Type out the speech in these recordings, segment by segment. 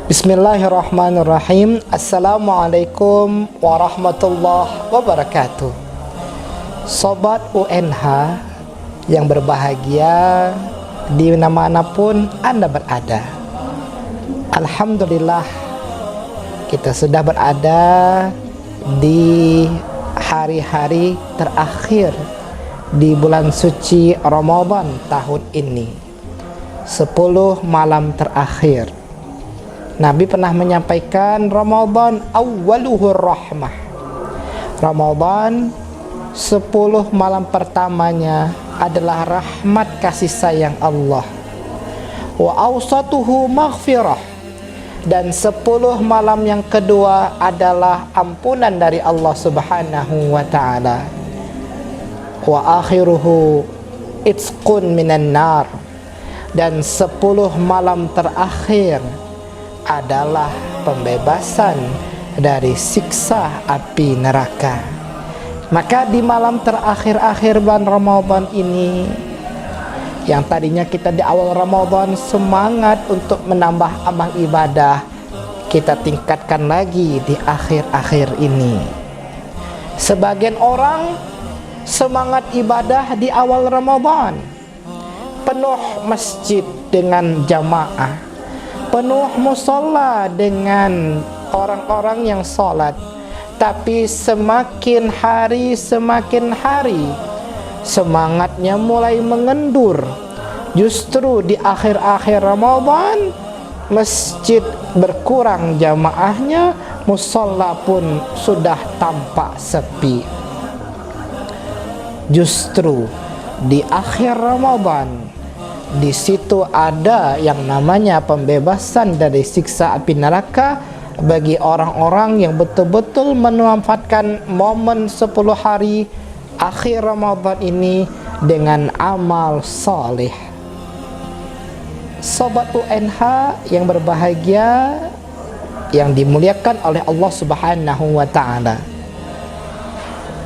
Bismillahirrahmanirrahim. Assalamualaikum warahmatullahi wabarakatuh. Sobat UNH yang berbahagia di manapun Anda berada, alhamdulillah kita sudah berada di hari-hari terakhir di bulan suci Ramadan tahun ini, 10 malam terakhir. Nabi pernah menyampaikan Ramadan awwaluhur rahmah. Ramadan 10 malam pertamanya adalah rahmat kasih sayang Allah. Wa awsatuhu maghfirah. Dan 10 malam yang kedua adalah ampunan dari Allah Subhanahu wa ta'ala. Wa akhiruhu itqun minan nar. Dan 10 malam terakhir adalah pembebasan dari siksa api neraka. Maka di malam terakhir bulan Ramadan ini, yang tadinya kita di awal Ramadan semangat untuk menambah amal ibadah, kita tingkatkan lagi di akhir-akhir ini. Sebagian orang semangat ibadah di awal Ramadan, penuh masjid dengan jamaah, penuh musola dengan orang-orang yang sholat. Tapi semakin hari semangatnya mulai mengendur. Justru di akhir-akhir Ramadan masjid berkurang jamaahnya, musola pun sudah tampak sepi. Justru di akhir Ramadan, di situ ada yang namanya pembebasan dari siksa api neraka bagi orang-orang yang betul-betul memanfaatkan momen 10 hari akhir Ramadan ini dengan amal saleh. Sobat UNH yang berbahagia, yang dimuliakan oleh Allah Subhanahu wa ta'ala,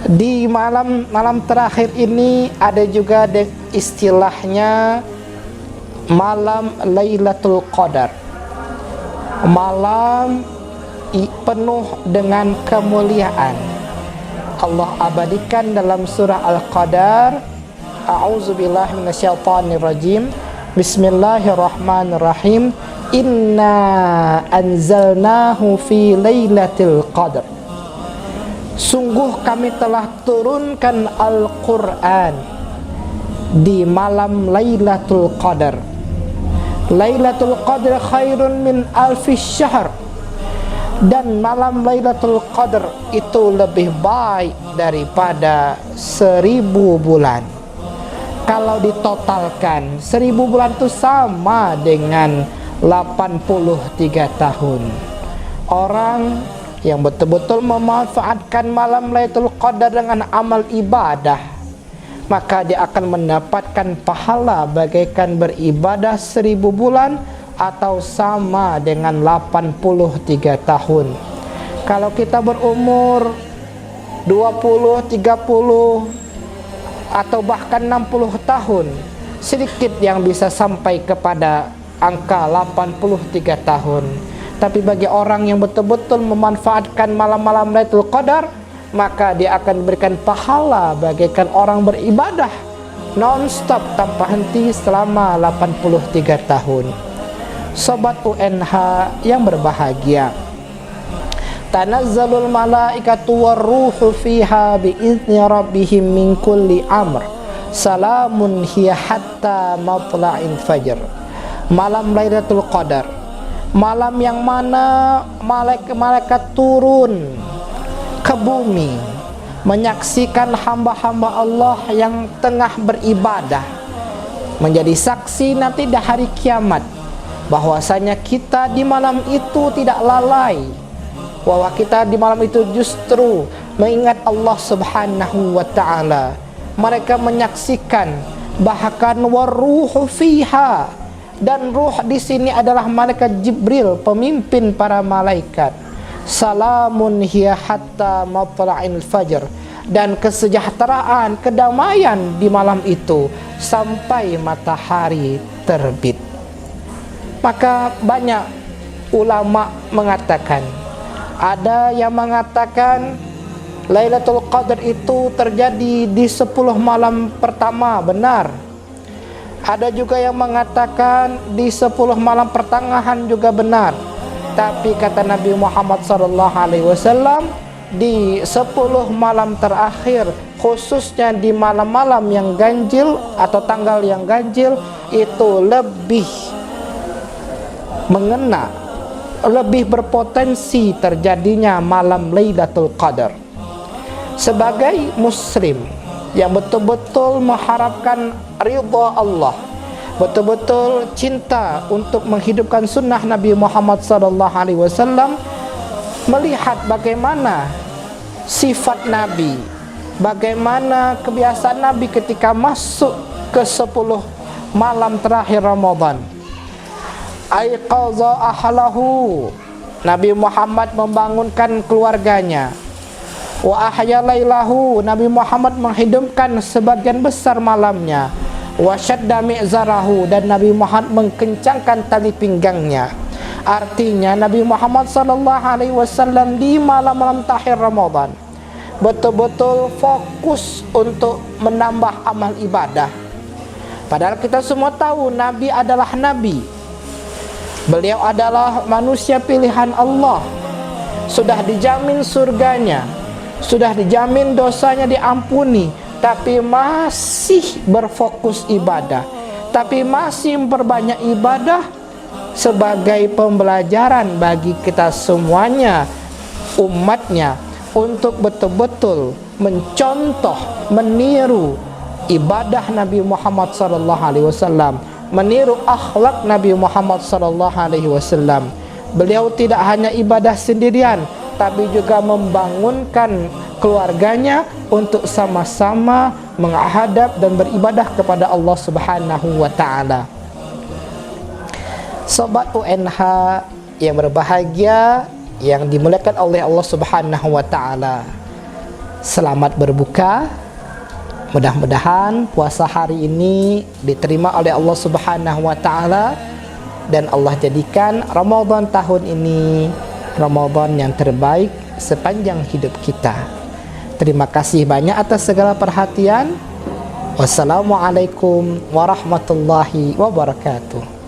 di malam terakhir ini ada juga istilahnya malam Lailatul Qadar, malam penuh dengan kemuliaan. Allah abadikan dalam surah Al-Qadar, a'udzubillahi minasyaitonirrajim, bismillahirrahmanirrahim, inna anzalnahu fi lailatul qadar. Sungguh kami telah turunkan Al-Quran di malam Lailatul Qadar. Lailatul Qadar khairun min alfis syahr. Dan malam Lailatul Qadar itu lebih baik daripada 1000 bulan. Kalau ditotalkan, 1000 bulan itu sama dengan 83 tahun. Orang yang betul-betul memanfaatkan malam Lailatul Qadar dengan amal ibadah, maka dia akan mendapatkan pahala bagaikan beribadah 1000 bulan atau sama dengan 83 tahun. Kalau kita berumur 20, 30 atau bahkan 60 tahun, sedikit yang bisa sampai kepada angka 83 tahun. Tapi bagi orang yang betul-betul memanfaatkan malam-malam Lailatul Qadar, maka dia akan diberikan pahala bagaikan orang beribadah non-stop tanpa henti selama 83 tahun. Sobat UNH yang berbahagia, tanazzalul malaikatu warruhu fiha biizni rabbihim min kulli amr, salamun hiya hatta matla'il fajr. Malam Lailatul Qadar, malam yang mana malaikat turun ke bumi menyaksikan hamba-hamba Allah yang tengah beribadah, menjadi saksi nanti di hari kiamat bahwasanya kita di malam itu tidak lalai, bahwa kita di malam itu justru mengingat Allah Subhanahu wa ta'ala. Mereka menyaksikan, bahkan waruhu fiha, dan ruh di sini adalah malaikat Jibril, pemimpin para malaikat. Salamun hiya hatta matla'il fajr, dan kesejahteraan, kedamaian di malam itu sampai matahari terbit. Maka banyak ulama mengatakan, ada yang mengatakan Lailatul Qadar itu terjadi di 10 malam pertama, benar. Ada juga yang mengatakan di 10 malam pertengahan juga benar. Tapi kata Nabi Muhammad SAW, di 10 malam terakhir, khususnya di malam-malam yang ganjil atau tanggal yang ganjil, itu lebih mengena, lebih berpotensi terjadinya malam Lailatul Qadar. Sebagai muslim yang betul-betul mengharapkan ridha Allah, betul-betul cinta untuk menghidupkan sunnah Nabi Muhammad SAW, melihat bagaimana sifat Nabi, bagaimana kebiasaan Nabi ketika masuk ke 10 malam terakhir Ramadan. Aiqaza ahlahu, Nabi Muhammad membangunkan keluarganya. Wa ahya lailahu, Nabi Muhammad menghidupkan sebagian besar malamnya. Wa syadda mi'zarahu, dan Nabi Muhammad mengencangkan tali pinggangnya. Artinya Nabi Muhammad SAW di malam-malam terakhir Ramadan betul-betul fokus untuk menambah amal ibadah. Padahal kita semua tahu Nabi adalah Nabi, beliau adalah manusia pilihan Allah, sudah dijamin surganya, sudah dijamin dosanya diampuni, tapi masih berfokus ibadah, tapi masih memperbanyak ibadah sebagai pembelajaran bagi kita semuanya, umatnya, untuk betul-betul mencontoh, meniru ibadah Nabi Muhammad SAW, meniru akhlak Nabi Muhammad SAW. Beliau tidak hanya ibadah sendirian, tapi juga membangunkan keluarganya untuk sama-sama menghadap dan beribadah kepada Allah Subhanahu wa Ta'ala. Sobat UNH yang berbahagia, yang dimuliakan oleh Allah Subhanahu wa Ta'ala, selamat berbuka. Mudah-mudahan puasa hari ini diterima oleh Allah Subhanahu wa Ta'ala, dan Allah jadikan Ramadan tahun ini Ramadan yang terbaik sepanjang hidup kita. Terima kasih banyak atas segala perhatian. Wassalamualaikum warahmatullahi wabarakatuh.